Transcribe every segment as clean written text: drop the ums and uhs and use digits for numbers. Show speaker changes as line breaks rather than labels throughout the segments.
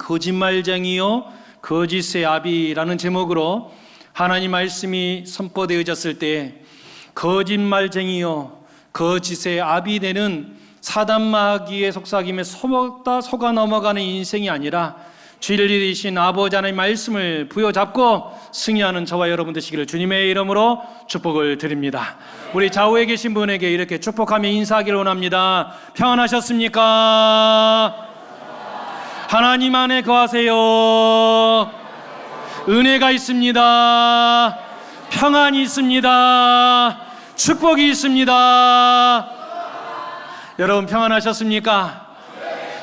거짓말쟁이요 거짓의 아비라는 제목으로 하나님 말씀이 선포되어졌을 때 거짓말쟁이요 거짓의 아비 되는 사단 마귀의 속삭임에 속아 넘어가는 인생이 아니라 진리이신 아버지 하나님의 말씀을 부여잡고 승리하는 저와 여러분 되시기를 주님의 이름으로 축복을 드립니다. 우리 좌우에 계신 분에게 이렇게 축복하며 인사하기를 원합니다. 평안하셨습니까? 하나님 안에 거하세요. 은혜가 있습니다. 평안이 있습니다. 축복이 있습니다. 여러분 평안하셨습니까?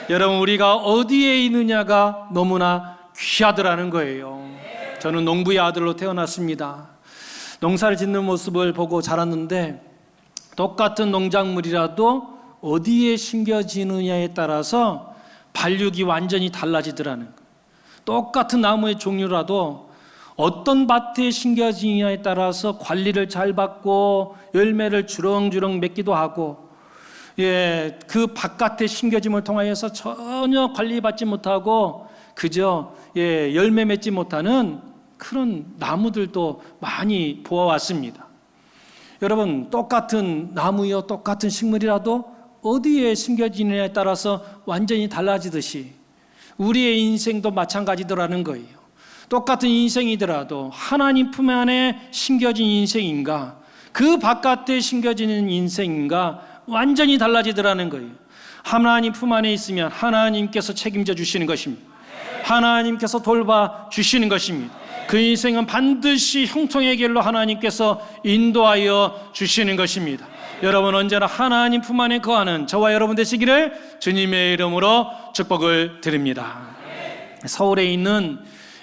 여러분 우리가 어디에 있느냐가 너무나 귀하더라는 거예요. 저는 농부의 아들로 태어났습니다. 농사를 짓는 모습을 보고 자랐는데 똑같은 농작물이라도 어디에 심겨지느냐에 따라서 발육이 완전히 달라지더라는 거예요. 똑같은 나무의 종류라도 어떤 밭에 심겨지느냐에 따라서 관리를 잘 받고 열매를 주렁주렁 맺기도 하고 그 바깥의 심겨짐을 통하여서 전혀 관리받지 못하고 그저 열매 맺지 못하는 그런 나무들도 많이 보아왔습니다. 여러분 똑같은 나무요 똑같은 식물이라도 어디에 심겨지느냐에 따라서 완전히 달라지듯이 우리의 인생도 마찬가지더라는 거예요. 똑같은 인생이더라도 하나님 품 안에 심겨진 인생인가 그 바깥에 심겨지는 인생인가 완전히 달라지더라는 거예요. 하나님 품 안에 있으면 하나님께서 책임져 주시는 것입니다. 하나님께서 돌봐 주시는 것입니다. 그 인생은 반드시 형통의 길로 하나님께서 인도하여 주시는 것입니다. 여러분 언제나 하나님 품 안에 거하는 저와 여러분 되시기를 주님의 이름으로 축복을 드립니다. 서울에 있는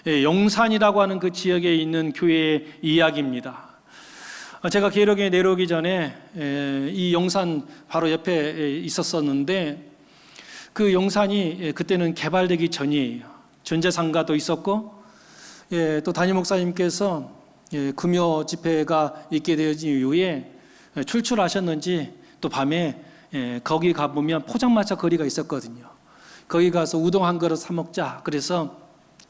용산이라고 하는 그 지역에 있는 교회의 이야기입니다. 제가 계룡에 내려오기 전에 이 용산 바로 옆에 있었었는데 그 용산이 그때는 개발되기 전이에요. 전재상가도 있었고 또 담임 목사님께서 금요 집회가 있게 되어진 이후에 출출하셨는지 또 밤에 거기 가보면 포장마차 거리가 있었거든요. 거기 가서 우동 한 그릇 사 먹자 그래서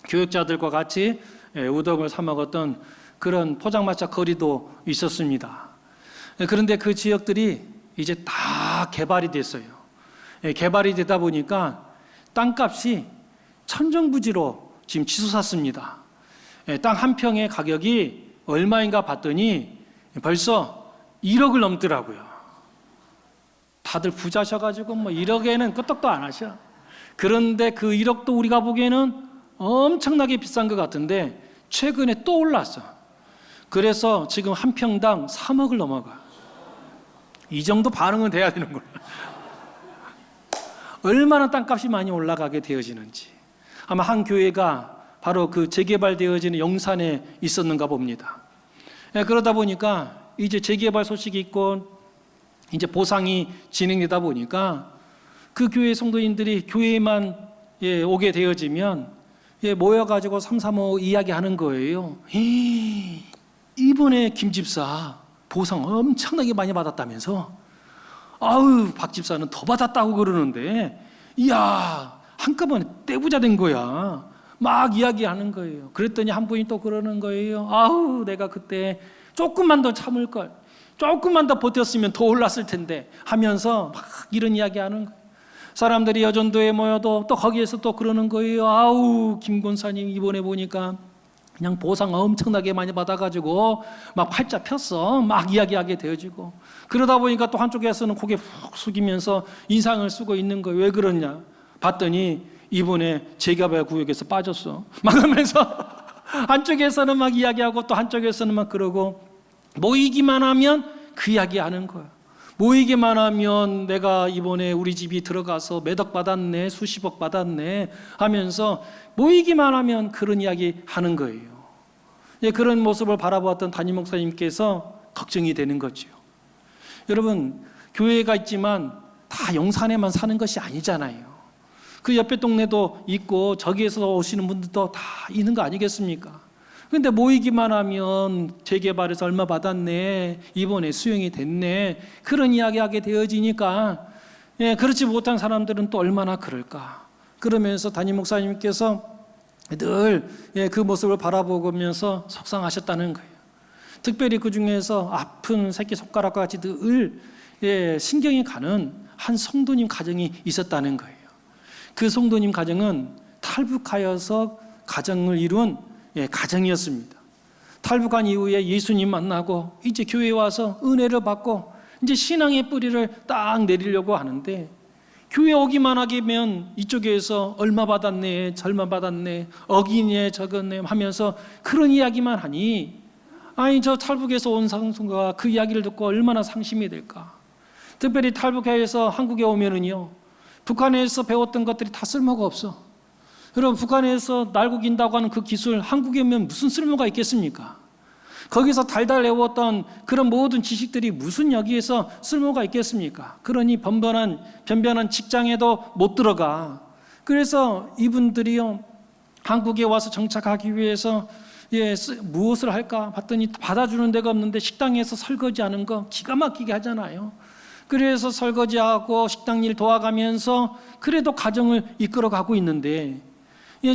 교육자들과 같이 우동을 사 먹었던 그런 포장마차 거리도 있었습니다. 그런데 그 지역들이 이제 다 개발이 됐어요. 개발이 되다 보니까 땅값이 천정부지로 지금 치솟았습니다. 땅 한 평의 가격이 얼마인가 봤더니 벌써 1억을 넘더라고요. 다들 부자셔가지고 뭐 1억에는 끄떡도 안 하셔. 그런데 그 1억도 우리가 보기에는 엄청나게 비싼 것 같은데 최근에 또 올랐어. 그래서 지금 한 평당 3억을 넘어가. 이 정도 반응은 돼야 되는 거야. 얼마나 땅값이 많이 올라가게 되어지는지. 아마 한 교회가 바로 그 재개발되어지는 용산에 있었는가 봅니다. 그러다 보니까 이제 재개발 소식이 있고 이제 보상이 진행되다 보니까 그 교회 성도인들이 교회만 오게 되어지면 모여가지고 삼삼오오 이야기하는 거예요. 이번에 김 집사 보상 엄청나게 많이 받았다면서? 아우 박 집사는 더 받았다고 그러는데 이야 한꺼번에 떼부자 된 거야. 막 이야기하는 거예요. 그랬더니 한 분이 또 그러는 거예요. 아우 내가 그때 조금만 더 참을 걸, 조금만 더 버텼으면 더 올랐을 텐데 하면서 막 이런 이야기하는 거예요. 사람들이 여전도에 모여도 또 거기에서 또 그러는 거예요. 아우 김 권사님 이번에 보니까 그냥 보상 엄청나게 많이 받아가지고 막 팔자 폈어. 막 이야기하게 되어지고 그러다 보니까 또 한쪽에서는 고개 푹 숙이면서 인상을 쓰고 있는 거예요. 왜 그러냐 봤더니 이번에 재개발 구역에서 빠졌어. 막 하면서 한쪽에서는 막 이야기하고 또 한쪽에서는 막 그러고 모이기만 하면 그 이야기 하는 거야. 모이기만 하면 내가 이번에 우리 집이 들어가서 몇억 받았네 수십억 받았네 하면서 모이기만 하면 그런 이야기 하는 거예요. 그런 모습을 바라보았던 담임 목사님께서 걱정이 되는 거죠. 여러분 교회가 있지만 다 용산에만 사는 것이 아니잖아요. 그 옆에 동네도 있고 저기에서 오시는 분들도 다 있는 거 아니겠습니까? 그런데 모이기만 하면 재개발에서 얼마 받았네, 이번에 수용이 됐네, 그런 이야기하게 되어지니까 그렇지 못한 사람들은 또 얼마나 그럴까. 그러면서 담임 목사님께서 늘 그 모습을 바라보면서 속상하셨다는 거예요. 특별히 그 중에서 아픈 새끼손가락과 같이 늘 신경이 가는 한 성도님 가정이 있었다는 거예요. 그 성도님 가정은 탈북하여서 가정을 이룬 가정이었습니다. 탈북한 이후에 예수님 만나고 이제 교회에 와서 은혜를 받고 이제 신앙의 뿌리를 딱 내리려고 하는데, 교회 오기만 하게 되면 이쪽에서 얼마 받았네, 절마 받았네, 어기네, 저거네 하면서 그런 이야기만 하니, 아니 저 탈북에서 온 성도가 그 이야기를 듣고 얼마나 상심이 될까. 특별히 탈북해서 한국에 오면은요, 북한에서 배웠던 것들이 다 쓸모가 없어. 여러분, 북한에서 날고긴다고 하는 그 기술 한국에 오면 무슨 쓸모가 있겠습니까? 거기서 달달 외웠던 그런 모든 지식들이 무슨 여기에서 쓸모가 있겠습니까? 그러니 변변한 직장에도 못 들어가. 그래서 이분들이요, 한국에 와서 정착하기 위해서 무엇을 할까 봤더니 받아주는 데가 없는데 식당에서 설거지하는 거 기가 막히게 하잖아요. 그래서 설거지하고 식당 일 도와가면서 그래도 가정을 이끌어가고 있는데,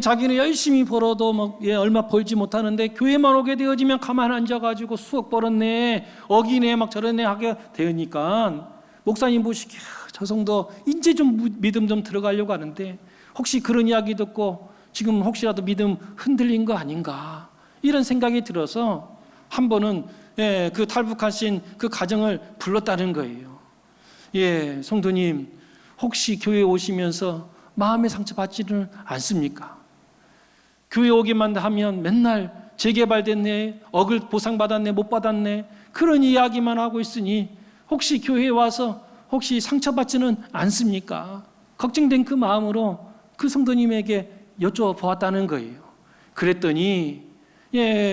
자기는 열심히 벌어도 얼마 벌지 못하는데 교회만 오게 되어지면 가만 앉아가지고 수억 벌었네, 어기네, 저러네 하게 되니까 목사님 보시기에 저 성도 이제 좀 믿음 좀 들어가려고 하는데, 혹시 그런 이야기 듣고 지금 혹시라도 믿음 흔들린 거 아닌가, 이런 생각이 들어서 한 번은 그 탈북하신 그 가정을 불렀다는 거예요. 성도님, 혹시 교회 오시면서 마음의 상처 받지는 않습니까? 교회 오기만 하면 맨날 재개발됐네, 억을 보상받았네, 못 받았네, 그런 이야기만 하고 있으니 혹시 교회에 와서 혹시 상처받지는 않습니까? 걱정된 그 마음으로 그 성도님에게 여쭤보았다는 거예요. 그랬더니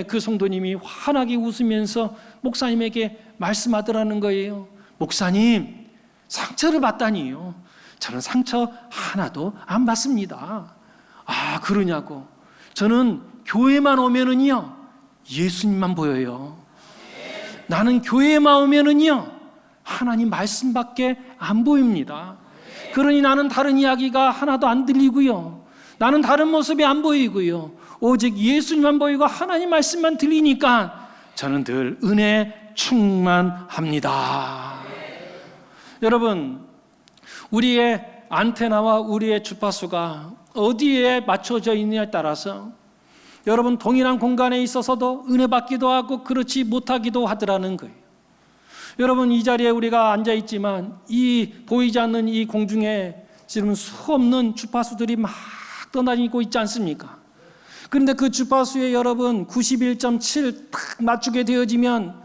그 성도님이 환하게 웃으면서 목사님에게 말씀하더라는 거예요. 목사님, 상처를 받다니요, 저는 상처 하나도 안 받습니다. 아, 그러냐고. 저는 교회만 오면은요, 예수님만 보여요. 나는 교회만 오면은요, 하나님 말씀밖에 안 보입니다. 그러니 나는 다른 이야기가 하나도 안 들리고요, 나는 다른 모습이 안 보이고요, 오직 예수님만 보이고 하나님 말씀만 들리니까 저는 늘 은혜 충만합니다. 여러분, 우리의 안테나와 우리의 주파수가 어디에 맞춰져 있느냐에 따라서 여러분, 동일한 공간에 있어서도 은혜 받기도 하고 그렇지 못하기도 하더라는 거예요. 여러분, 이 자리에 우리가 앉아 있지만 이 보이지 않는 이 공중에 지금 수없는 주파수들이 막 떠다니고 있지 않습니까? 그런데 그 주파수에 여러분 91.7 딱 맞추게 되어지면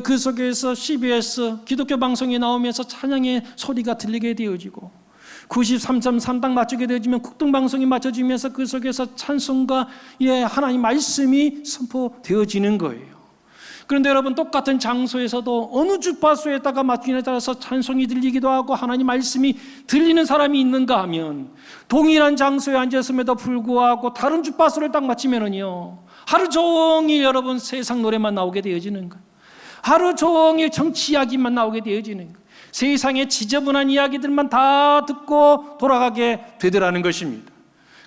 그 속에서 CBS 기독교 방송이 나오면서 찬양의 소리가 들리게 되어지고, 93.3 딱 맞추게 되어지면 국동방송이 맞춰지면서 그 속에서 찬송과 하나님 말씀이 선포되어지는 거예요. 그런데 여러분, 똑같은 장소에서도 어느 주파수에다가 맞추냐에 따라서 찬송이 들리기도 하고 하나님 말씀이 들리는 사람이 있는가 하면, 동일한 장소에 앉았음에도 불구하고 다른 주파수를 딱 맞추면은요, 하루 종일 여러분 세상 노래만 나오게 되어지는 거예요. 하루 종일 정치 이야기만 나오게 되어지는 거예요. 세상의 지저분한 이야기들만 다 듣고 돌아가게 되더라는 것입니다.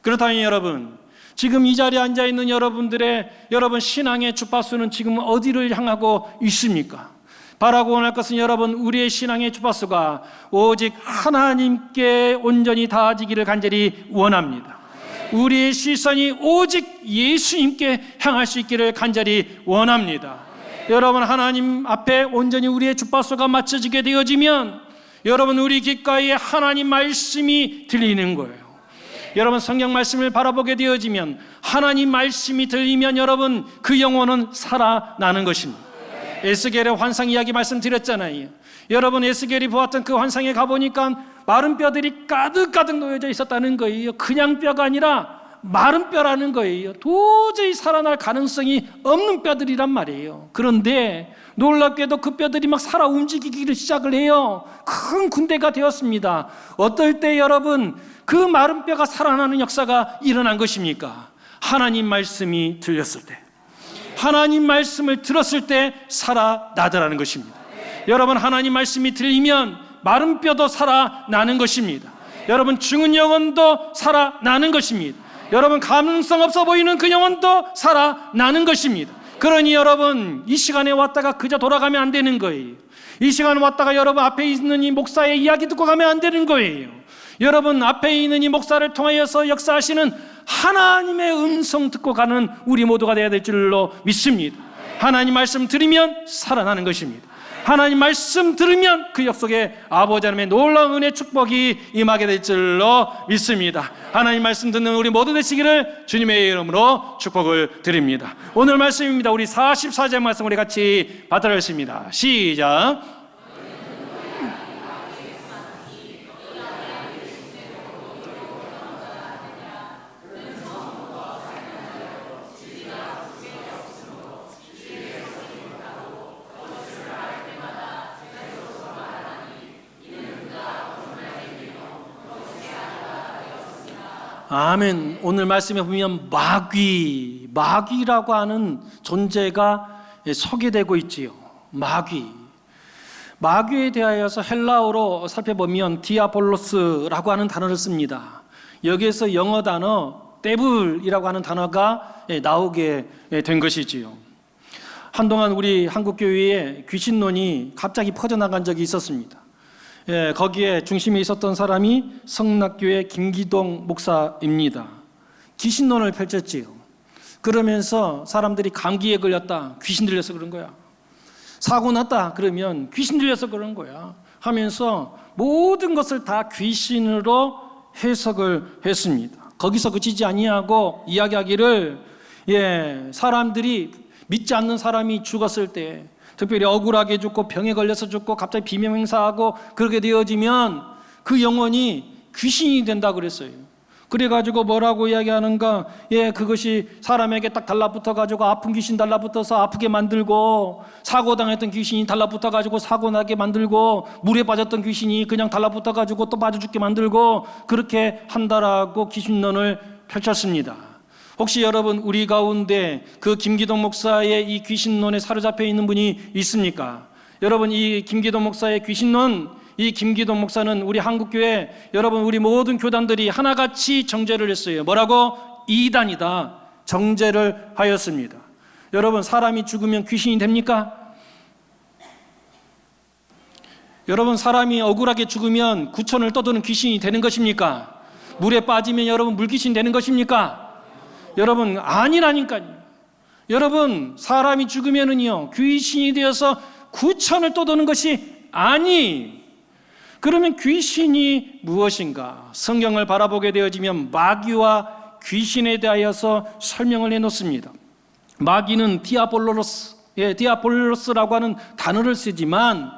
그렇다면 여러분, 지금 이 자리에 앉아있는 여러분 신앙의 주파수는 지금 어디를 향하고 있습니까? 바라고 원할 것은 여러분, 우리의 신앙의 주파수가 오직 하나님께 온전히 닿아지기를 간절히 원합니다. 우리의 시선이 오직 예수님께 향할 수 있기를 간절히 원합니다. 여러분, 하나님 앞에 온전히 우리의 주파수가 맞춰지게 되어지면 여러분, 우리 귓가에 하나님 말씀이 들리는 거예요. 여러분, 성경 말씀을 바라보게 되어지면 하나님 말씀이 들리면 여러분, 그 영혼은 살아나는 것입니다. 에스겔의 환상 이야기 말씀드렸잖아요. 여러분, 에스겔이 보았던 그 환상에 가보니까 마른 뼈들이 가득가득 놓여져 있었다는 거예요. 그냥 뼈가 아니라 마른 뼈라는 거예요. 도저히 살아날 가능성이 없는 뼈들이란 말이에요. 그런데 놀랍게도 그 뼈들이 막 살아 움직이기를 시작을 해요. 큰 군대가 되었습니다. 어떨 때 여러분, 그 마른 뼈가 살아나는 역사가 일어난 것입니까? 하나님 말씀이 들렸을 때, 하나님 말씀을 들었을 때 살아나더라는 것입니다. 여러분, 하나님 말씀이 들리면 마른 뼈도 살아나는 것입니다. 여러분 죽은 영혼도 살아나는 것입니다. 여러분 가능성 없어 보이는 그 영혼도 살아나는 것입니다. 그러니 여러분 이 시간에 왔다가 그저 돌아가면 안 되는 거예요. 이 시간에 왔다가 여러분 앞에 있는 이 목사의 이야기 듣고 가면 안 되는 거예요. 여러분 앞에 있는 이 목사를 통하여서 역사하시는 하나님의 음성 듣고 가는 우리 모두가 되어야 될 줄로 믿습니다. 하나님 말씀 들으면 살아나는 것입니다. 하나님 말씀 들으면 그 약속에 아버지 하나님의 놀라운 은혜 축복이 임하게 될 줄로 믿습니다. 하나님 말씀 듣는 우리 모두 되시기를 주님의 이름으로 축복을 드립니다. 오늘 말씀입니다. 우리 44절 말씀 우리 같이 받도록 하겠습니다. 시작. 아멘. 오늘 말씀에 보면 마귀라고 하는 존재가 소개되고 있지요. 마귀에 대하여서 헬라어로 살펴보면 디아볼로스라고 하는 단어를 씁니다. 여기에서 영어 단어 데블이라고 하는 단어가 나오게 된 것이지요. 한동안 우리 한국교회에 귀신론이 갑자기 퍼져나간 적이 있었습니다. 거기에 중심에 있었던 사람이 성락교회 김기동 목사입니다. 귀신론을 펼쳤지요. 그러면서 사람들이 감기에 걸렸다, 귀신 들려서 그런 거야. 사고 났다 그러면 귀신 들려서 그런 거야 하면서 모든 것을 다 귀신으로 해석을 했습니다. 거기서 그치지 아니하고 이야기하기를 사람들이 믿지 않는 사람이 죽었을 때, 특별히 억울하게 죽고 병에 걸려서 죽고 갑자기 비명행사하고 그렇게 되어지면 그 영혼이 귀신이 된다 그랬어요. 그래가지고 뭐라고 이야기하는가? 그것이 사람에게 딱 달라붙어가지고 아픈 귀신 달라붙어서 아프게 만들고, 사고당했던 귀신이 달라붙어가지고 사고나게 만들고, 물에 빠졌던 귀신이 그냥 달라붙어가지고 또 빠져 죽게 만들고, 그렇게 한다라고 귀신론을 펼쳤습니다. 혹시 여러분 우리 가운데 그 김기동 목사의 이 귀신론에 사로잡혀 있는 분이 있습니까? 여러분 이 김기동 목사의 귀신론, 이 김기동 목사는 우리 한국교회 여러분 우리 모든 교단들이 하나같이 정죄를 했어요. 뭐라고? 이단이다 정죄를 하였습니다. 여러분 사람이 죽으면 귀신이 됩니까? 여러분 사람이 억울하게 죽으면 구천을 떠드는 귀신이 되는 것입니까? 물에 빠지면 여러분 물귀신 되는 것입니까? 여러분 아니라니까요. 여러분 사람이 죽으면은요 귀신이 되어서 구천을 떠도는 것이 아니. 그러면 귀신이 무엇인가? 성경을 바라보게 되어지면 마귀와 귀신에 대하여서 설명을 해놓습니다. 마귀는 디아볼로스라고 하는 단어를 쓰지만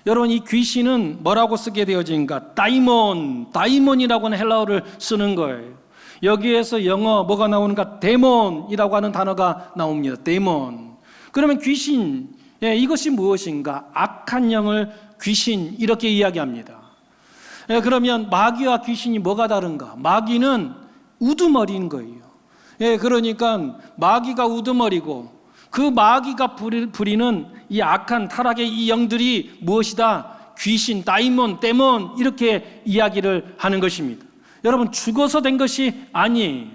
여러분 이 귀신은 뭐라고 쓰게 되어진가? 다이몬이라고 하는 헬라어를 쓰는 거예요. 여기에서 영어 뭐가 나오는가? 데몬이라고 하는 단어가 나옵니다. 데몬. 그러면 귀신, 이것이 무엇인가? 악한 영을 귀신 이렇게 이야기합니다. 그러면 마귀와 귀신이 뭐가 다른가? 마귀는 우두머리인 거예요. 그러니까 마귀가 우두머리고 그 마귀가 부리는 이 악한 타락의 이 영들이 무엇이다? 귀신, 다이몬, 데몬 이렇게 이야기를 하는 것입니다. 여러분 죽어서 된 것이 아니에요.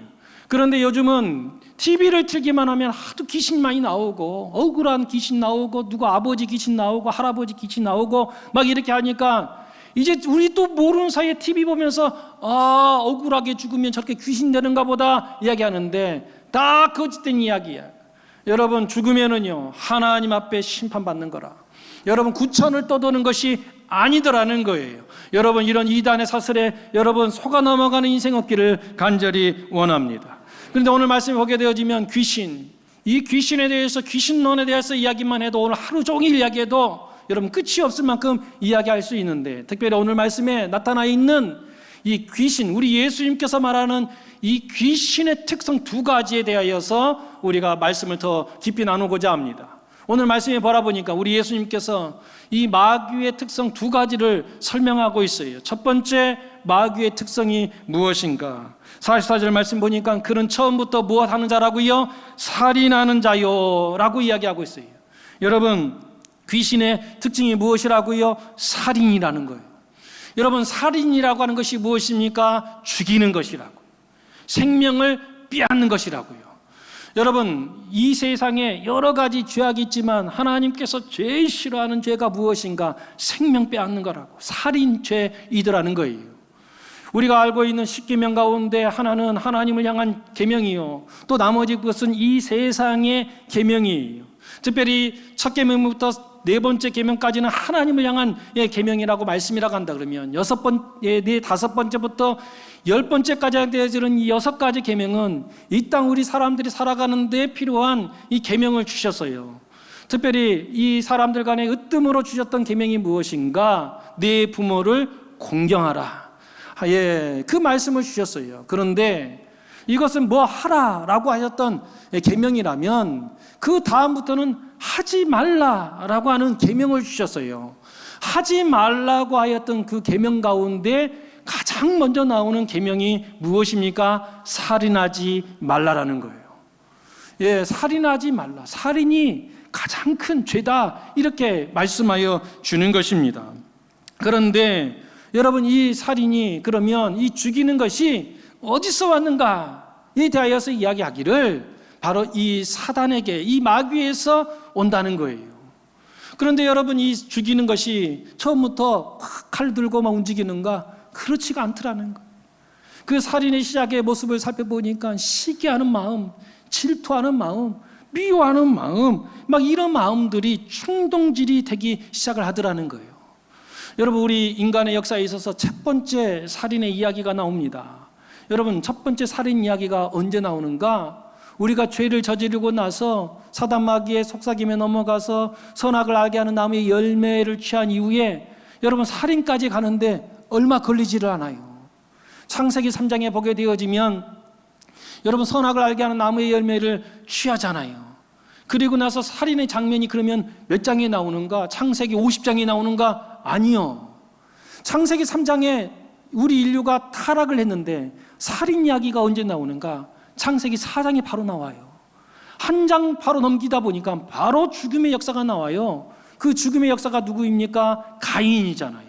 그런데 요즘은 TV를 틀기만 하면 하도 귀신 많이 나오고 억울한 귀신 나오고 누구 아버지 귀신 나오고 할아버지 귀신 나오고 막 이렇게 하니까 이제 우리 또 모르는 사이에 TV 보면서 억울하게 죽으면 저렇게 귀신 되는가 보다 이야기하는데 다 거짓된 이야기야. 여러분 죽으면은요 하나님 앞에 심판받는 거라. 여러분 구천을 떠도는 것이 아니더라는 거예요. 여러분 이런 이단의 사슬에 여러분 속아 넘어가는 인생 없기를 간절히 원합니다. 그런데 오늘 말씀을 보게 되어지면 귀신, 이 귀신에 대해서 귀신론에 대해서 이야기만 해도 오늘 하루 종일 이야기해도 여러분 끝이 없을 만큼 이야기할 수 있는데, 특별히 오늘 말씀에 나타나 있는 이 귀신, 우리 예수님께서 말하는 이 귀신의 특성 두 가지에 대하여서 우리가 말씀을 더 깊이 나누고자 합니다. 오늘 말씀에 바라보니까 우리 예수님께서 이 마귀의 특성 두 가지를 설명하고 있어요. 첫 번째 마귀의 특성이 무엇인가? 44절 말씀 보니까 그는 처음부터 무엇 하는 자라고요? 살인하는 자요 라고 이야기하고 있어요. 여러분 귀신의 특징이 무엇이라고요? 살인이라는 거예요. 여러분, 살인이라고 하는 것이 무엇입니까? 죽이는 것이라고, 생명을 빼앗는 것이라고요. 여러분, 이 세상에 여러 가지 죄악이 있지만 하나님께서 제일 싫어하는 죄가 무엇인가? 생명 빼앗는 거라고, 살인죄이더라는 거예요. 우리가 알고 있는 10계명 가운데 하나는 하나님을 향한 계명이요, 또 나머지 것은 이 세상의 계명이에요. 특별히 첫 계명부터 네 번째 계명까지는 하나님을 향한 계명이라고 말씀이라고 한다 그러면 다섯 번째부터 10번째까지 되어지는 이 6가지 계명은 이 땅 우리 사람들이 살아가는 데 필요한 이 계명을 주셨어요. 특별히 이 사람들 간에 으뜸으로 주셨던 계명이 무엇인가? 네 부모를 공경하라. 그 말씀을 주셨어요. 그런데 이것은 뭐 하라라고 하셨던 계명이라면 그 다음부터는 하지 말라라고 하는 계명을 주셨어요. 하지 말라고 하였던 그 계명 가운데 가장 먼저 나오는 계명이 무엇입니까? 살인하지 말라라는 거예요. 살인하지 말라. 살인이 가장 큰 죄다, 이렇게 말씀하여 주는 것입니다. 그런데 여러분, 이 살인이 그러면 이 죽이는 것이 어디서 왔는가에 대하여서 이야기하기를 바로 이 사단에게, 이 마귀에서 온다는 거예요. 그런데 여러분, 이 죽이는 것이 처음부터 칼 들고 막 움직이는가? 그렇지가 않더라는 거예요. 그 살인의 시작의 모습을 살펴보니까 시기하는 마음, 질투하는 마음, 미워하는 마음, 막 이런 마음들이 충동질이 되기 시작을 하더라는 거예요. 여러분, 우리 인간의 역사에 있어서 첫 번째 살인의 이야기가 나옵니다. 여러분, 첫 번째 살인 이야기가 언제 나오는가? 우리가 죄를 저지르고 나서 사단 마귀의 속삭임에 넘어가서 선악을 알게 하는 나무의 열매를 취한 이후에 여러분, 살인까지 가는데 얼마 걸리지를 않아요. 창세기 3장에 보게 되어지면 여러분, 선악을 알게 하는 나무의 열매를 취하잖아요. 그리고 나서 살인의 장면이 그러면 몇 장에 나오는가? 창세기 50장에 나오는가? 아니요. 창세기 3장에 우리 인류가 타락을 했는데 살인 이야기가 언제 나오는가? 창세기 4장에 바로 나와요. 한 장 바로 넘기다 보니까 바로 죽음의 역사가 나와요. 그 죽음의 역사가 누구입니까? 가인이잖아요.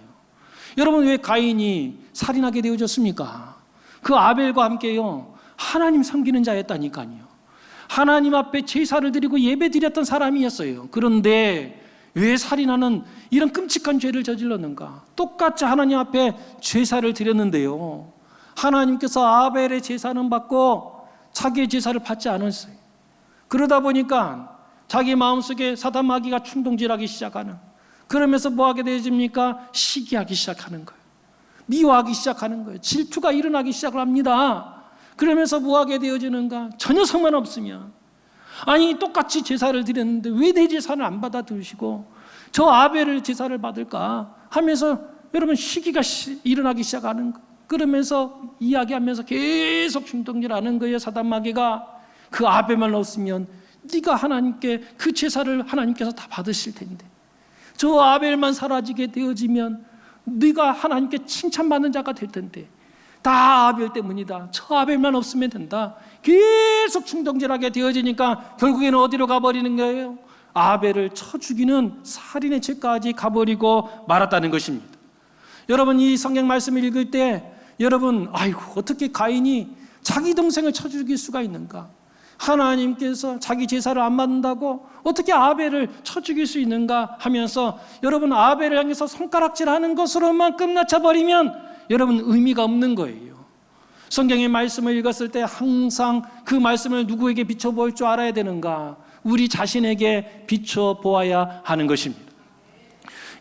여러분, 왜 가인이 살인하게 되어졌습니까? 그 아벨과 함께요, 하나님 섬기는 자였다니까요. 하나님 앞에 제사를 드리고 예배 드렸던 사람이었어요. 그런데 왜 살인하는 이런 끔찍한 죄를 저질렀는가? 똑같이 하나님 앞에 제사를 드렸는데요, 하나님께서 아벨의 제사는 받고 자기의 제사를 받지 않았어요. 그러다 보니까 자기 마음속에 사단 마귀가 충동질하기 시작하는, 그러면서 뭐 하게 되어집니까? 시기하기 시작하는 거예요. 미워하기 시작하는 거예요. 질투가 일어나기 시작을 합니다. 그러면서 뭐 하게 되어지는가? 전혀 상관없으면, 아니 똑같이 제사를 드렸는데 왜 내 제사를 안 받아들이시고 저 아벨을 제사를 받을까 하면서 여러분, 시기가 일어나기 시작하는 거예요. 그러면서 이야기하면서 계속 충동질하는 거예요. 사단 마귀가 그 아벨만 없으면 네가 하나님께 그 제사를 하나님께서 다 받으실 텐데, 저 아벨만 사라지게 되어지면 네가 하나님께 칭찬받는 자가 될 텐데, 다 아벨 때문이다. 저 아벨만 없으면 된다. 계속 충동질하게 되어지니까 결국에는 어디로 가버리는 거예요? 아벨을 쳐 죽이는 살인의 죄까지 가버리고 말았다는 것입니다. 여러분, 이 성경 말씀을 읽을 때 여러분, 아이고, 어떻게 가인이 자기 동생을 쳐 죽일 수가 있는가? 하나님께서 자기 제사를 안 받는다고 어떻게 아벨을 쳐 죽일 수 있는가 하면서 여러분, 아벨을 향해서 손가락질하는 것으로만 끝나쳐 버리면 여러분, 의미가 없는 거예요. 성경의 말씀을 읽었을 때 항상 그 말씀을 누구에게 비춰볼 줄 알아야 되는가? 우리 자신에게 비춰보아야 하는 것입니다.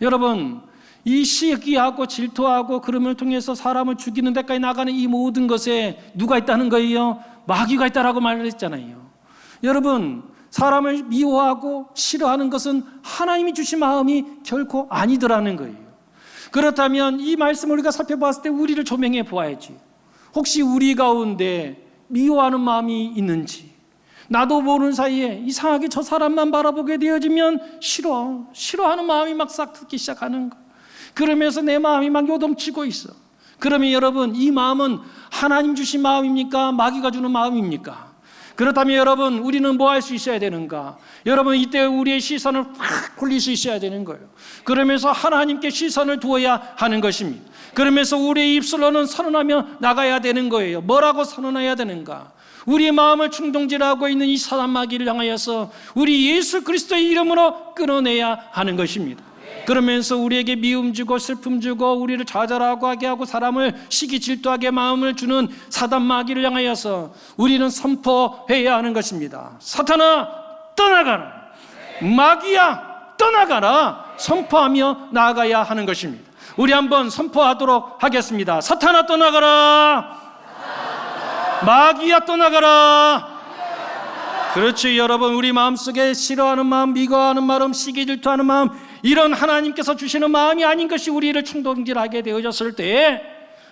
여러분, 이 시기하고 질투하고 그름을 통해서 사람을 죽이는 데까지 나가는 이 모든 것에 누가 있다는 거예요? 마귀가 있다라고 말을 했잖아요. 여러분, 사람을 미워하고 싫어하는 것은 하나님이 주신 마음이 결코 아니더라는 거예요. 그렇다면 이 말씀을 우리가 살펴봤을 때 우리를 조명해 보아야지. 혹시 우리 가운데 미워하는 마음이 있는지, 나도 모르는 사이에 이상하게 저 사람만 바라보게 되어지면 싫어하는 마음이 막 싹 트기 시작하는 거. 그러면서 내 마음이 막 요동치고 있어. 그러면 여러분, 이 마음은 하나님 주신 마음입니까? 마귀가 주는 마음입니까? 그렇다면 여러분, 우리는 뭐 할 수 있어야 되는가? 여러분, 이때 우리의 시선을 확 돌릴 수 있어야 되는 거예요. 그러면서 하나님께 시선을 두어야 하는 것입니다. 그러면서 우리의 입술로는 선언하며 나가야 되는 거예요. 뭐라고 선언해야 되는가? 우리의 마음을 충동질하고 있는 이 사단 마귀를 향하여서 우리 예수 그리스도의 이름으로 끊어내야 하는 것입니다. 그러면서 우리에게 미움 주고 슬픔 주고 우리를 좌절하고 하게 하고 사람을 시기 질투하게 마음을 주는 사단 마귀를 향하여서 우리는 선포해야 하는 것입니다. 사탄아 떠나가라, 마귀야 떠나가라, 선포하며 나아가야 하는 것입니다. 우리 한번 선포하도록 하겠습니다. 사탄아 떠나가라, 마귀야 떠나가라. 그렇지 여러분, 우리 마음속에 싫어하는 마음, 미워하는 마음, 시기 질투하는 마음, 이런 하나님께서 주시는 마음이 아닌 것이 우리를 충동질하게 되어졌을 때,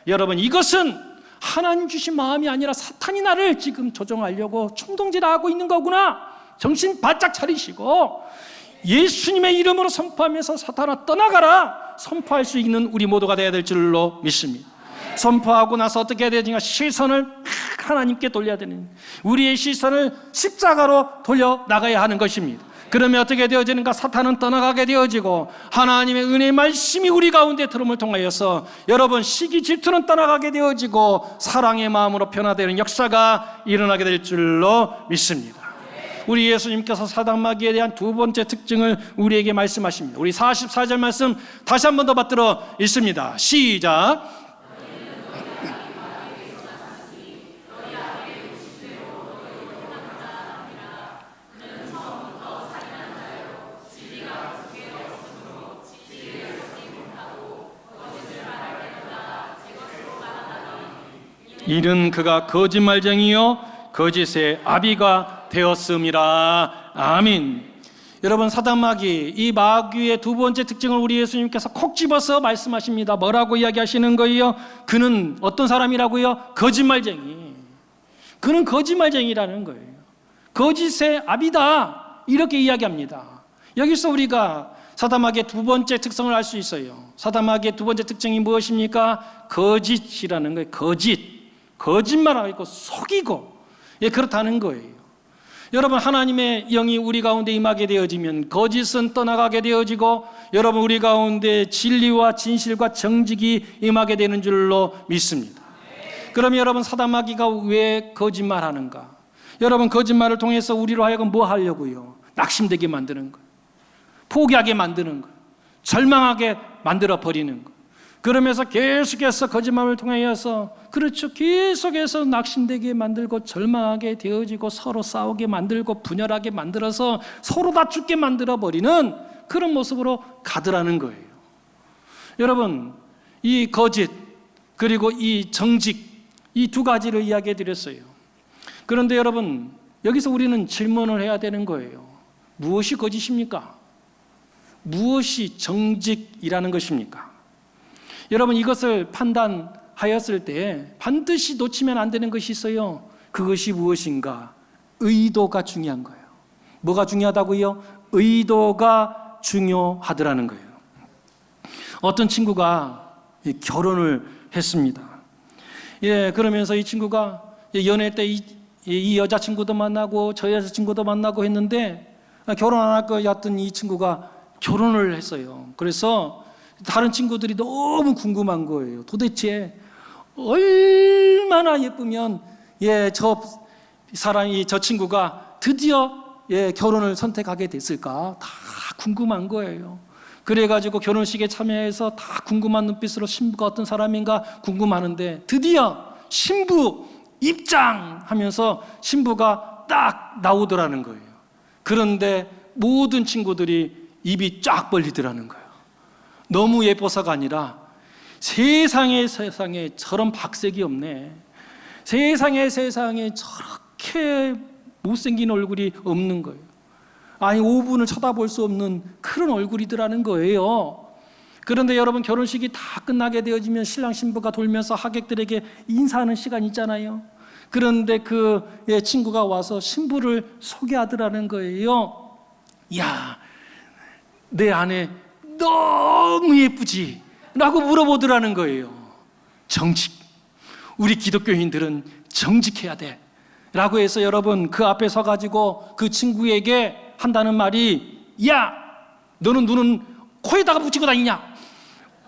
여러분, 이것은 하나님 주신 마음이 아니라 사탄이 나를 지금 조종하려고 충동질하고 있는 거구나. 정신 바짝 차리시고 예수님의 이름으로 선포하면서 사탄아 떠나가라 선포할 수 있는 우리 모두가 되어야 될 줄로 믿습니다. 선포하고 나서 어떻게 해야 되는가? 시선을 하나님께 돌려야 되는, 우리의 시선을 십자가로 돌려 나가야 하는 것입니다. 그러면 어떻게 되어지는가? 사탄은 떠나가게 되어지고 하나님의 은혜의 말씀이 우리 가운데 들음을 통하여서 여러분, 시기 질투는 떠나가게 되어지고 사랑의 마음으로 변화되는 역사가 일어나게 될 줄로 믿습니다. 우리 예수님께서 사단 마귀에 대한 두 번째 특징을 우리에게 말씀하십니다. 우리 44절 말씀 다시 한 번 더 받들어 읽습니다. 시작. 이는 그가 거짓말쟁이요 거짓의 아비가 되었음이라. 아멘. 여러분, 사단 마귀, 이 마귀의 두 번째 특징을 우리 예수님께서 콕 집어서 말씀하십니다. 뭐라고 이야기하시는 거예요? 그는 어떤 사람이라고요? 거짓말쟁이. 그는 거짓말쟁이라는 거예요. 거짓의 아비다, 이렇게 이야기합니다. 여기서 우리가 사단 마귀의 두 번째 특성을 알 수 있어요. 사단 마귀의 두 번째 특징이 무엇입니까? 거짓이라는 거예요. 거짓말하고 있고 속이고, 그렇다는 거예요. 여러분, 하나님의 영이 우리 가운데 임하게 되어지면 거짓은 떠나가게 되어지고, 여러분, 우리 가운데 진리와 진실과 정직이 임하게 되는 줄로 믿습니다. 그러면 여러분, 사단 마귀가 왜 거짓말하는가? 여러분, 거짓말을 통해서 우리로 하여금 뭐 하려고요? 낙심되게 만드는 거예요. 포기하게 만드는 거예요. 절망하게 만들어 버리는 거예요. 그러면서 계속해서 거짓말을 통하여서, 그렇죠, 계속해서 낙심되게 만들고 절망하게 되어지고 서로 싸우게 만들고 분열하게 만들어서 서로 다 죽게 만들어 버리는 그런 모습으로 가더라는 거예요. 여러분, 이 거짓 그리고 이 정직, 이 두 가지를 이야기해 드렸어요. 그런데 여러분, 여기서 우리는 질문을 해야 되는 거예요. 무엇이 거짓입니까? 무엇이 정직이라는 것입니까? 여러분, 이것을 판단하였을 때 반드시 놓치면 안 되는 것이 있어요. 그것이 무엇인가? 의도가 중요한 거예요. 뭐가 중요하다고요? 의도가 중요하더라는 거예요. 어떤 친구가 결혼을 했습니다. 그러면서 이 친구가 연애 때 이 여자친구도 만나고 저 여자친구도 만나고 했는데 결혼 안 할 거였던 이 친구가 결혼을 했어요. 그래서 다른 친구들이 너무 궁금한 거예요. 도대체 얼마나 예쁘면 저 친구가 드디어 결혼을 선택하게 됐을까? 다 궁금한 거예요. 그래가지고 결혼식에 참여해서 다 궁금한 눈빛으로 신부가 어떤 사람인가 궁금하는데, 드디어 신부 입장하면서 신부가 딱 나오더라는 거예요. 그런데 모든 친구들이 입이 쫙 벌리더라는 거예요. 너무 예뻐서가 아니라 세상에 저런 박색이 없네, 세상에 저렇게 못생긴 얼굴이 없는 거예요. 아니, 5분을 쳐다볼 수 없는 그런 얼굴이더라는 거예요. 그런데 여러분, 결혼식이 다 끝나게 되어지면 신랑 신부가 돌면서 하객들에게 인사하는 시간이 있잖아요. 그런데 그 친구가 와서 신부를 소개하더라는 거예요. 야, 내 아내 너무 예쁘지? 라고 물어보더라는 거예요. 정직. 우리 기독교인들은 정직해야 돼. 라고 해서 여러분 그 앞에 서가지고 그 친구에게 한다는 말이, 야, 너는 눈은 코에다가 붙이고 다니냐?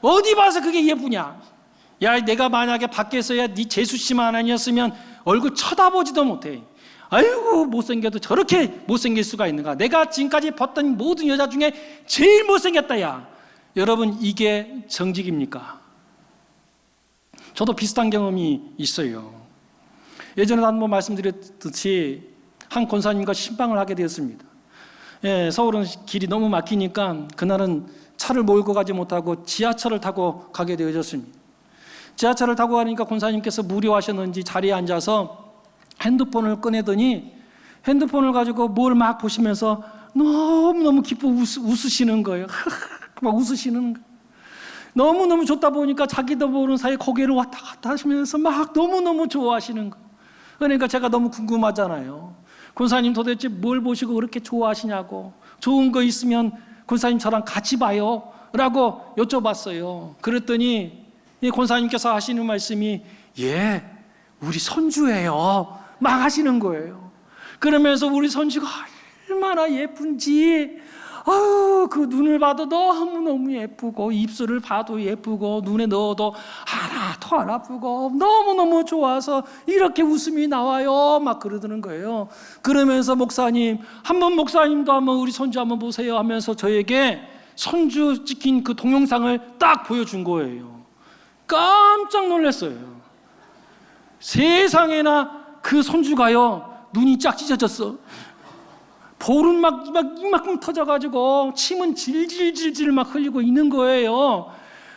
어디 봐서 그게 예쁘냐? 야, 내가 만약에 밖에서야 네 재수씨만 아니었으면 얼굴 쳐다보지도 못해. 아이고, 못생겨도 저렇게 못생길 수가 있는가? 내가 지금까지 봤던 모든 여자 중에 제일 못생겼다, 야. 여러분, 이게 정직입니까? 저도 비슷한 경험이 있어요. 예전에 한번 말씀드렸듯이 한 권사님과 신방을 하게 되었습니다. 예, 서울은 길이 너무 막히니까 그날은 차를 몰고 가지 못하고 지하철을 타고 가게 되어졌습니다. 지하철을 타고 가니까 권사님께서 무료하셨는지 자리에 앉아서 핸드폰을 꺼내더니 핸드폰을 가지고 뭘 막 보시면서 너무너무 기뻐 웃으시는 거예요. 막 웃으시는 거예요. 너무너무 좋다 보니까 자기도 모르는 사이에 고개를 왔다 갔다 하시면서 막 너무너무 좋아하시는 거예요. 그러니까 제가 너무 궁금하잖아요. 권사님 도대체 뭘 보시고 그렇게 좋아하시냐고, 좋은 거 있으면 권사님 저랑 같이 봐요 라고 여쭤봤어요. 그랬더니 이 권사님께서 하시는 말씀이, 예, 우리 손주예요 막 하시는 거예요. 그러면서 우리 손주가 얼마나 예쁜지, 그 눈을 봐도 너무너무 예쁘고, 입술을 봐도 예쁘고, 눈에 넣어도 하나도 안 아프고 너무너무 좋아서 이렇게 웃음이 나와요 막 그러더는 거예요. 그러면서 목사님, 목사님도 한번 우리 손주 한번 보세요 하면서 저에게 손주 찍힌 그 동영상을 딱 보여준 거예요. 깜짝 놀랐어요. 세상에나 그 손주가요, 눈이 쫙 찢어졌어. 볼은 막 이만큼 터져가지고 침은 질질질질 막 흘리고 있는 거예요.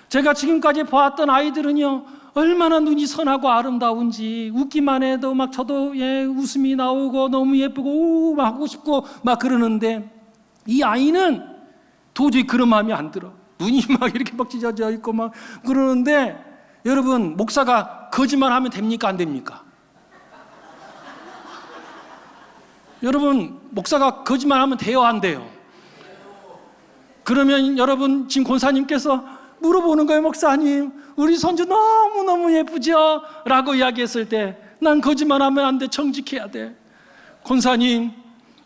제가 지금까지 보았던 아이들은요, 얼마나 눈이 선하고 아름다운지, 웃기만 해도 막 저도 웃음이 나오고 너무 예쁘고 막 하고 싶고 막 그러는데, 이 아이는 도저히 그런 마음이 안 들어. 눈이 막 이렇게 막 찢어져 있고 막 그러는데, 여러분, 목사가 거짓말하면 됩니까 안 됩니까? 여러분, 목사가 거짓말하면 돼요 안 돼요? 그러면 여러분, 지금 권사님께서 물어보는 거예요. 목사님, 우리 손주 너무너무 예쁘죠? 라고 이야기했을 때, 난 거짓말하면 안 돼, 정직해야 돼. 권사님,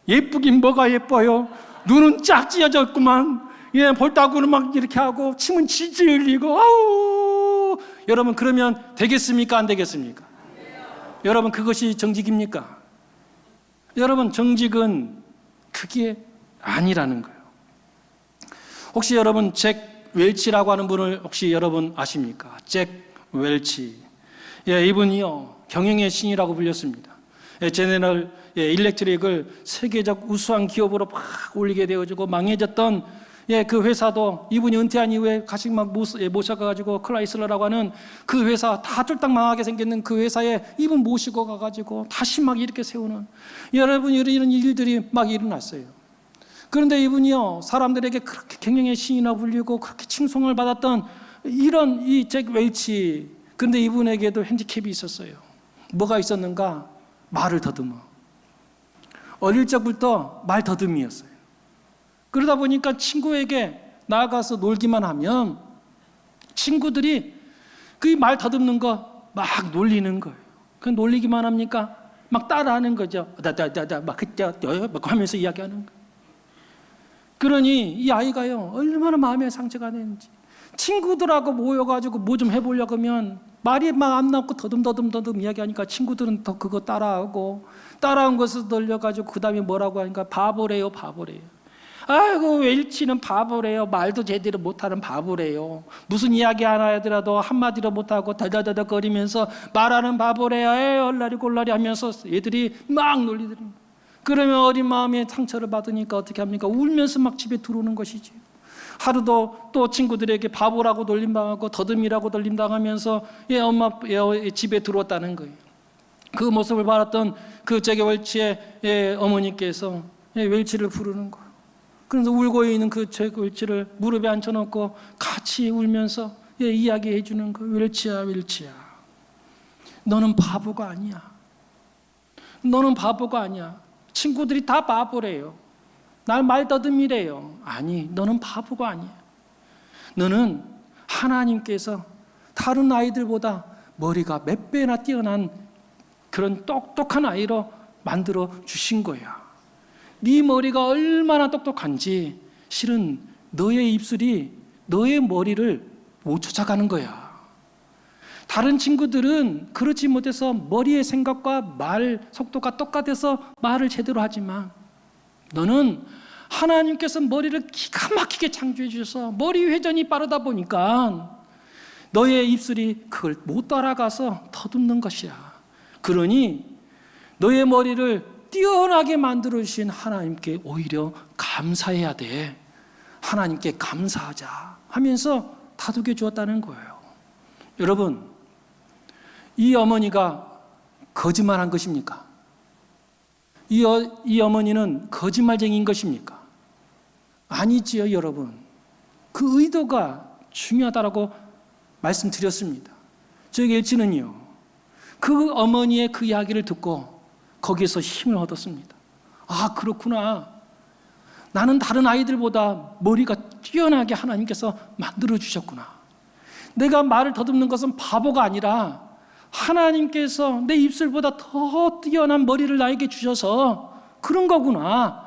예쁘긴 뭐가 예뻐요? 눈은 쫙 찢어졌구만. 볼따구는 막 이렇게 하고 침은 질질 흘리고, 아우. 여러분, 그러면 되겠습니까 안 되겠습니까? 여러분, 그것이 정직입니까? 여러분, 정직은 그게 아니라는 거예요. 혹시 여러분 잭 웰치라고 하는 분을 혹시 여러분 아십니까? 잭 웰치. 이분이요, 경영의 신이라고 불렸습니다. 제네럴 일렉트릭을 세계적 우수한 기업으로 막 올리게 되어지고 망해졌던 그 회사도 이분이 은퇴한 이후에 같이 막 모셔가지고 클라이슬러라고 하는 그 회사, 다 쫄딱 망하게 생겼는 그 회사에 이분 모시고 가가지고 다시 막 이렇게 세우는, 여러분, 이런 일들이 막 일어났어요. 그런데 이분이요, 사람들에게 그렇게 경영의 신이라 불리고 그렇게 칭송을 받았던 이런 이 잭 웰치. 그런데 이분에게도 핸디캡이 있었어요. 뭐가 있었는가? 말을 더듬어. 어릴 적부터 말 더듬이였어요. 그러다 보니까 친구에게 나아가서 놀기만 하면 친구들이 그 말 더듬는 거 막 놀리는 거예요. 그 놀리기만 합니까? 막 따라하는 거죠. 막 하면서 이야기하는 거예요. 그러니 이 아이가요, 얼마나 마음에 상처가 되는지. 친구들하고 모여가지고 뭐 좀 해보려고 하면 말이 막 안 나오고 더듬 이야기하니까 친구들은 더 그거 따라하고, 따라한 것을 돌려가지고 그 다음에 뭐라고 하니까 바보래요. 아이고, 웰치는 바보래요. 말도 제대로 못하는 바보래요. 무슨 이야기 하나 하더라도 한마디로 못하고 다다다다 거리면서 말하는 바보래요. 얼라리 골라리 하면서 애들이 막 놀리더니, 그러면 어린 마음에 상처를 받으니까 어떻게 합니까? 울면서 막 집에 들어오는 것이지. 하루도 또 친구들에게 바보라고 놀림당하고 더듬이라고 놀림당하면서 엄마 집에 들어왔다는 거예요. 그 모습을 바랐던 그 잭 웰치의 어머니께서 웰치를 부르는 거예요. 그래서 울고 있는 그 잭 웰치를 무릎에 앉혀놓고 같이 울면서 이야기해 주는 거예요. 웰치야, 너는 바보가 아니야. 친구들이 다 바보래요. 날 말더듬이래요. 아니, 너는 바보가 아니야. 너는 하나님께서 다른 아이들보다 머리가 몇 배나 뛰어난 그런 똑똑한 아이로 만들어 주신 거야. 네 머리가 얼마나 똑똑한지 실은 너의 입술이 너의 머리를 못 쫓아가는 거야. 다른 친구들은 그렇지 못해서 머리의 생각과 말 속도가 똑같아서 말을 제대로 하지만 너는 하나님께서 머리를 기가 막히게 창조해 주셔서 머리 회전이 빠르다 보니까 너의 입술이 그걸 못 따라가서 더듬는 것이야. 그러니 너의 머리를 뛰어나게 만들어 주신 하나님께 오히려 감사해야 돼. 하나님께 감사하자 하면서 다독여 주었다는 거예요. 여러분, 이 어머니가 거짓말한 것입니까? 이 어머니는 거짓말쟁이인 것입니까? 아니지요, 여러분. 그 의도가 중요하다고 말씀드렸습니다. 저희 엘치는요, 그 어머니의 그 이야기를 듣고 거기에서 힘을 얻었습니다. 아, 그렇구나. 나는 다른 아이들보다 머리가 뛰어나게 하나님께서 만들어 주셨구나. 내가 말을 더듬는 것은 바보가 아니라 하나님께서 내 입술보다 더 뛰어난 머리를 나에게 주셔서 그런 거구나.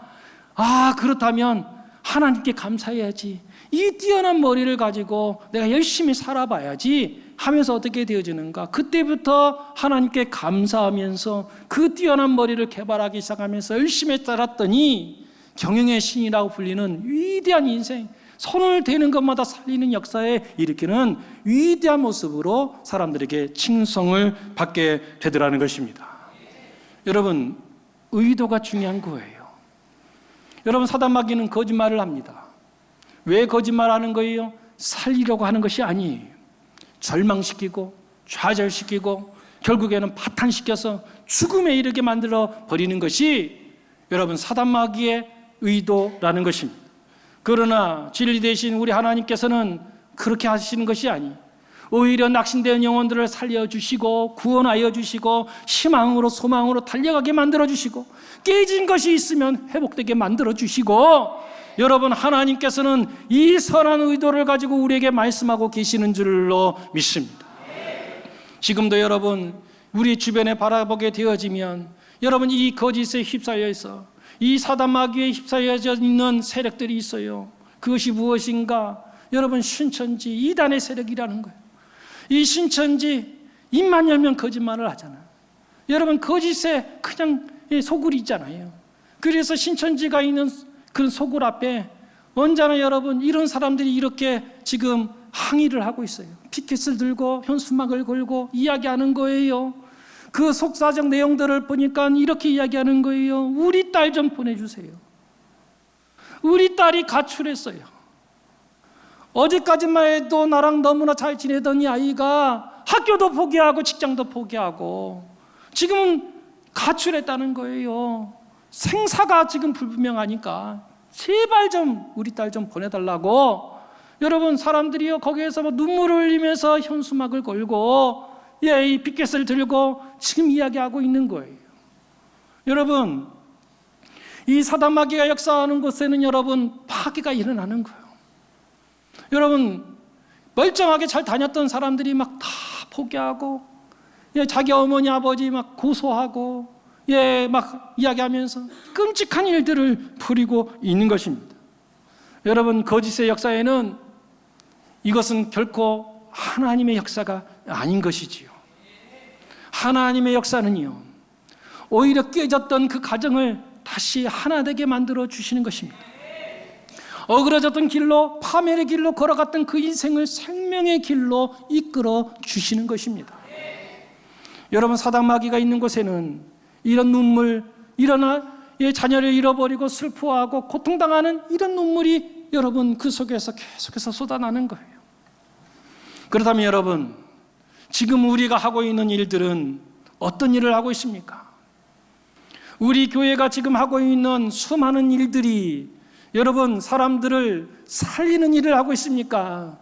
아, 그렇다면 하나님께 감사해야지. 이 뛰어난 머리를 가지고 내가 열심히 살아봐야지 하면서 어떻게 되어지는가? 그때부터 하나님께 감사하면서 그 뛰어난 머리를 개발하기 시작하면서 열심히 살았더니 경영의 신이라고 불리는 위대한 인생, 손을 대는 것마다 살리는 역사에 일으키는 위대한 모습으로 사람들에게 칭송을 받게 되더라는 것입니다. 여러분, 의도가 중요한 거예요. 여러분, 사단마귀는 거짓말을 합니다. 왜 거짓말하는 거예요? 살리려고 하는 것이 아니에요. 절망시키고 좌절시키고 결국에는 파탄시켜서 죽음에 이르게 만들어 버리는 것이 여러분 사단마귀의 의도라는 것입니다. 그러나 진리 대신 우리 하나님께서는 그렇게 하시는 것이 아니에요. 오히려 낙심된 영혼들을 살려주시고 구원하여 주시고 희망으로 소망으로 달려가게 만들어 주시고 깨진 것이 있으면 회복되게 만들어 주시고 여러분 하나님께서는 이 선한 의도를 가지고 우리에게 말씀하고 계시는 줄로 믿습니다. 지금도 여러분 우리 주변에 바라보게 되어지면 여러분 이 거짓에 휩싸여 있어 이 사단마귀에 휩싸여져 있는 세력들이 있어요. 그것이 무엇인가? 여러분 신천지 이단의 세력이라는 거예요. 이 신천지 입만 열면 거짓말을 하잖아요. 여러분 거짓에 그냥 소굴이 있잖아요. 그래서 신천지가 있는 그 소굴 앞에 언제나 여러분 이런 사람들이 이렇게 지금 항의를 하고 있어요. 피켓을 들고 현수막을 걸고 이야기하는 거예요. 그 속사정 내용들을 보니까 이렇게 이야기하는 거예요. 우리 딸 좀 보내주세요. 우리 딸이 가출했어요. 어제까지만 해도 나랑 너무나 잘 지내던 이 아이가 학교도 포기하고 직장도 포기하고 지금은 가출했다는 거예요. 생사가 지금 불분명하니까 제발 좀 우리 딸 좀 보내달라고 여러분 사람들이요 거기에서 눈물을 흘리면서 현수막을 걸고 이 피켓을 들고 지금 이야기하고 있는 거예요. 여러분 이 사단마귀가 역사하는 곳에는 여러분 파괴가 일어나는 거예요. 여러분 멀쩡하게 잘 다녔던 사람들이 막 다 포기하고 자기 어머니 아버지 막 고소하고 막 이야기하면서 끔찍한 일들을 벌이고 있는 것입니다. 여러분 거짓의 역사에는 이것은 결코 하나님의 역사가 아닌 것이지요. 하나님의 역사는요 오히려 깨졌던 그 가정을 다시 하나 되게 만들어 주시는 것입니다. 어그러졌던 길로 파멸의 길로 걸어갔던 그 인생을 생명의 길로 이끌어 주시는 것입니다. 여러분 사단마귀가 있는 곳에는 이런 눈물, 일어나 자녀를 잃어버리고 슬퍼하고 고통당하는 이런 눈물이 여러분 그 속에서 계속해서 쏟아나는 거예요. 그렇다면 여러분 지금 우리가 하고 있는 일들은 어떤 일을 하고 있습니까? 우리 교회가 지금 하고 있는 수많은 일들이 여러분 사람들을 살리는 일을 하고 있습니까?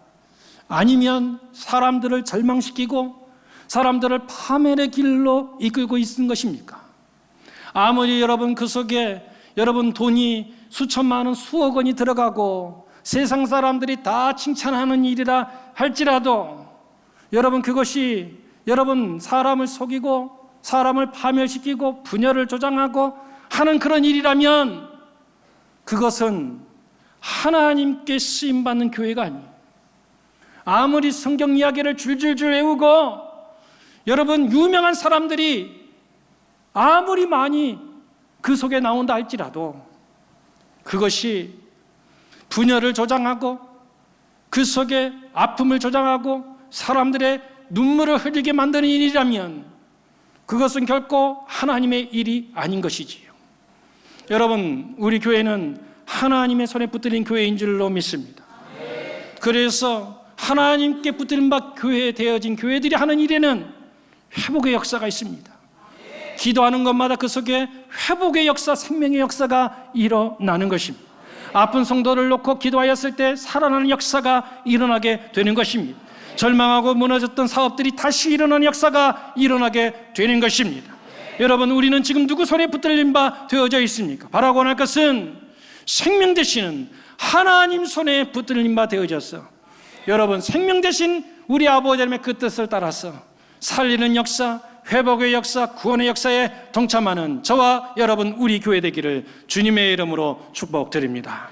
아니면 사람들을 절망시키고 사람들을 파멸의 길로 이끌고 있는 것입니까? 아무리 여러분 그 속에 여러분 돈이 수천만 원, 수억 원이 들어가고 세상 사람들이 다 칭찬하는 일이라 할지라도 여러분 그것이 여러분 사람을 속이고 사람을 파멸시키고 분열을 조장하고 하는 그런 일이라면 그것은 하나님께 쓰임받는 교회가 아니에요. 아무리 성경 이야기를 줄줄줄 외우고 여러분 유명한 사람들이 아무리 많이 그 속에 나온다 할지라도 그것이 분열을 조장하고 그 속에 아픔을 조장하고 사람들의 눈물을 흘리게 만드는 일이라면 그것은 결코 하나님의 일이 아닌 것이지요. 여러분, 우리 교회는 하나님의 손에 붙들린 교회인 줄로 믿습니다. 그래서 하나님께 붙들린 바 교회에 되어진 교회들이 하는 일에는 회복의 역사가 있습니다. 기도하는 것마다 그 속에 회복의 역사, 생명의 역사가 일어나는 것입니다. 아픈 성도를 놓고 기도하였을 때 살아나는 역사가 일어나게 되는 것입니다. 절망하고 무너졌던 사업들이 다시 일어나는 역사가 일어나게 되는 것입니다. 여러분, 우리는 지금 누구 손에 붙들린 바 되어져 있습니까? 바라고 할 것은 생명 되시는 하나님 손에 붙들린 바 되어졌어. 여러분, 생명 되신 우리 아버지 하나님의 그 뜻을 따라서 살리는 역사, 회복의 역사, 구원의 역사에 동참하는 저와 여러분 우리 교회 되기를 주님의 이름으로 축복드립니다.